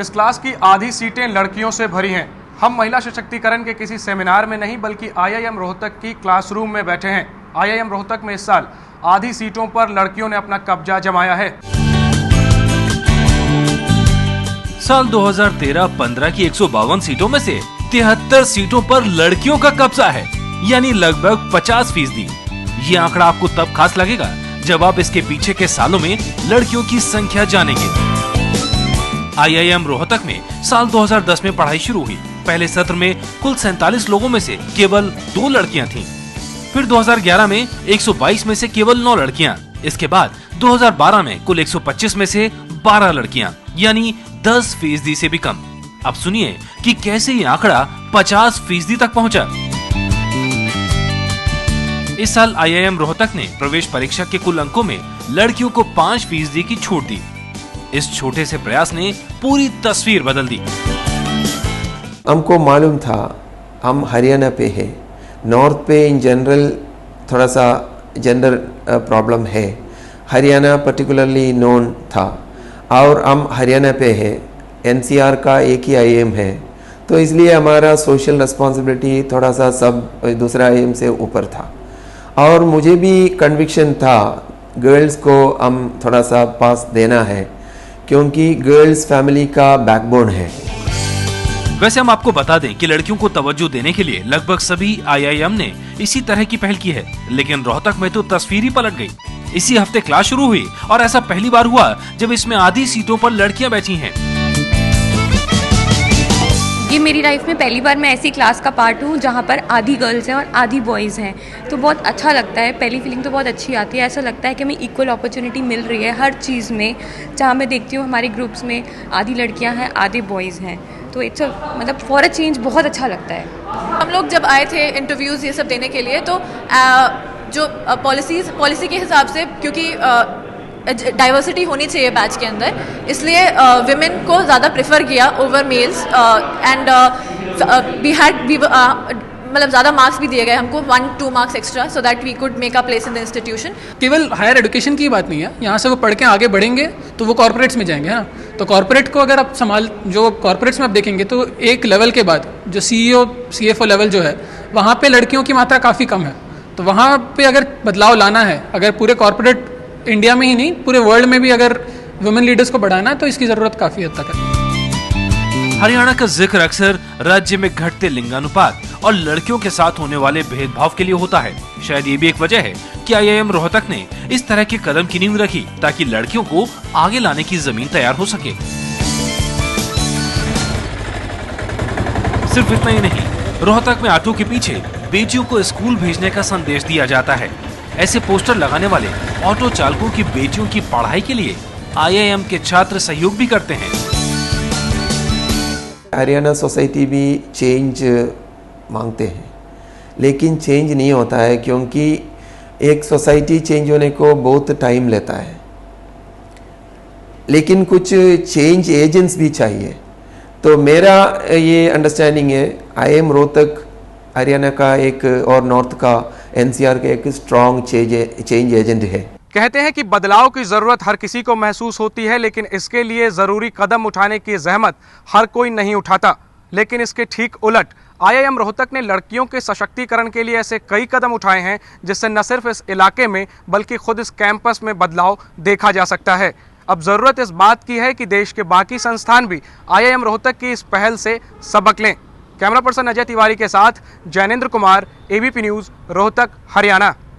इस क्लास की आधी सीटें लड़कियों से भरी हैं। हम महिला सशक्तिकरण के किसी सेमिनार में नहीं बल्कि आईआईएम रोहतक की क्लासरूम में बैठे हैं। आईआईएम रोहतक में इस साल आधी सीटों पर लड़कियों ने अपना कब्जा जमाया है। साल 2013-15 की 152 सीटों में से 73 सीटों पर लड़कियों का कब्जा है, यानी लगभग 50%। ये आंकड़ा आपको तब खास लगेगा जब आप इसके पीछे के सालों में लड़कियों की संख्या जानेंगे। आईआईएम रोहतक में साल 2010 में पढ़ाई शुरू हुई। पहले सत्र में कुल 47 लोगों में से केवल 2 लड़कियां थीं। फिर 2011 में 122 में से केवल 9 लड़कियां। इसके बाद 2012 में कुल 125 में से 12 लड़कियां, यानी 10% से भी कम। अब सुनिए कि कैसे ये आंकड़ा 50% तक पहुंचा। इस साल आईआईएम रोहतक ने प्रवेश परीक्षा के कुल अंकों में लड़कियों को 5% की छूट दी। इस छोटे से प्रयास ने पूरी तस्वीर बदल दी। हमको मालूम था हम हरियाणा पे है, नॉर्थ पे इन जनरल थोड़ा सा जेंडर प्रॉब्लम है, हरियाणा पर्टिकुलरली नोन था। और हम हरियाणा पे है, एनसीआर का एक ही आईएएम है, तो इसलिए हमारा सोशल रिस्पॉन्सिबिलिटी थोड़ा सा सब दूसरा आईएएम से ऊपर था। और मुझे भी कन्विक्शन था गर्ल्स को हम थोड़ा सा पास देना है, क्योंकि गर्ल्स फैमिली का बैकबोन है। वैसे हम आपको बता दें कि लड़कियों को तवज्जो देने के लिए लगभग सभी आईआईएम ने इसी तरह की पहल की है, लेकिन रोहतक में तो तस्वीर ही पलट गई। इसी हफ्ते क्लास शुरू हुई और ऐसा पहली बार हुआ जब इसमें आधी सीटों पर लड़कियां बैठी हैं। ये मेरी लाइफ में पहली बार मैं ऐसी क्लास का पार्ट हूँ जहाँ पर आधी गर्ल्स हैं और आधी बॉयज़ हैं, तो बहुत अच्छा लगता है। पहली फीलिंग तो बहुत अच्छी आती है। ऐसा लगता है कि हमें इक्वल अपॉर्चुनिटी मिल रही है हर चीज़ में। जहाँ मैं देखती हूँ हमारे ग्रुप्स में आधी लड़कियाँ हैं, आधे बॉयज़ हैं, तो इट्स मतलब फॉर अ चेंज बहुत अच्छा लगता है। हम लोग जब आए थे इंटरव्यूज़ ये सब देने के लिए, तो जो पॉलिसी के हिसाब से, क्योंकि डाइवर्सिटी होनी चाहिए बैच के अंदर, इसलिए विमेन को ज़्यादा प्रेफर किया ओवर मेल्स। एंड मतलब ज़्यादा मार्क्स भी दिए गए हमको, 1-2 marks extra, so that we could make a place in the institution. केवल हायर एजुकेशन की बात नहीं है, यहाँ से वो पढ़ के आगे बढ़ेंगे तो वो कॉर्पोरेट्स में जाएंगे, है ना। तो कॉर्पोरेट को अगर आप जो कॉर्पोरेट्स में आप देखेंगे तो एक लेवल के बाद जो सीईओ सीएफओ लेवल जो है, वहाँ पे लड़कियों की मात्रा काफ़ी कम है। तो वहाँ पे अगर बदलाव लाना है, अगर पूरे कॉर्पोरेट इंडिया में ही नहीं पूरे वर्ल्ड में भी अगर वुमेन लीडर्स को बढ़ाना है, तो इसकी ज़रूरत काफ़ी हद तक है। हरियाणा का जिक्र अक्सर राज्य में घटते लिंगानुपात और लड़कियों के साथ होने वाले भेदभाव के लिए होता है। शायद ये भी एक वजह है कि आईआईएम रोहतक ने इस तरह के कदम की नींव रखी ताकि लड़कियों को आगे लाने की जमीन तैयार हो सके। सिर्फ इतना ही नहीं, रोहतक में ऑटो के पीछे बेटियों को स्कूल भेजने का संदेश दिया जाता है। ऐसे पोस्टर लगाने वाले ऑटो चालकों की बेटियों की पढ़ाई के लिए आईआईएम के छात्र सहयोग भी करते हैं। हरियाणा सोसाइटी भी चेंज मांगते हैं, लेकिन चेंज नहीं होता है, क्योंकि एक सोसाइटी चेंज होने को बहुत टाइम लेता है। लेकिन कुछ चेंज एजेंट्स भी चाहिए। तो मेरा ये अंडरस्टैंडिंग है, आईआईएम रोहतक हरियाणा का एक और नॉर्थ का एनसीआर का एक स्ट्रॉन्ग चेंज एजेंट है। कहते हैं कि बदलाव की जरूरत हर किसी को महसूस होती है, लेकिन इसके लिए जरूरी कदम उठाने की जहमत हर कोई नहीं उठाता। लेकिन इसके ठीक उलट आईआईएम रोहतक ने लड़कियों के सशक्तिकरण के लिए ऐसे कई कदम उठाए हैं जिससे न सिर्फ इस इलाके में बल्कि खुद इस कैंपस में बदलाव देखा जा सकता है। अब जरूरत इस बात की है कि देश के बाकी संस्थान भी आईआईएम रोहतक की इस पहल से सबक लें। कैमरा पर्सन अजय तिवारी के साथ जैनेंद्र कुमार, एबीपी न्यूज़, रोहतक, हरियाणा।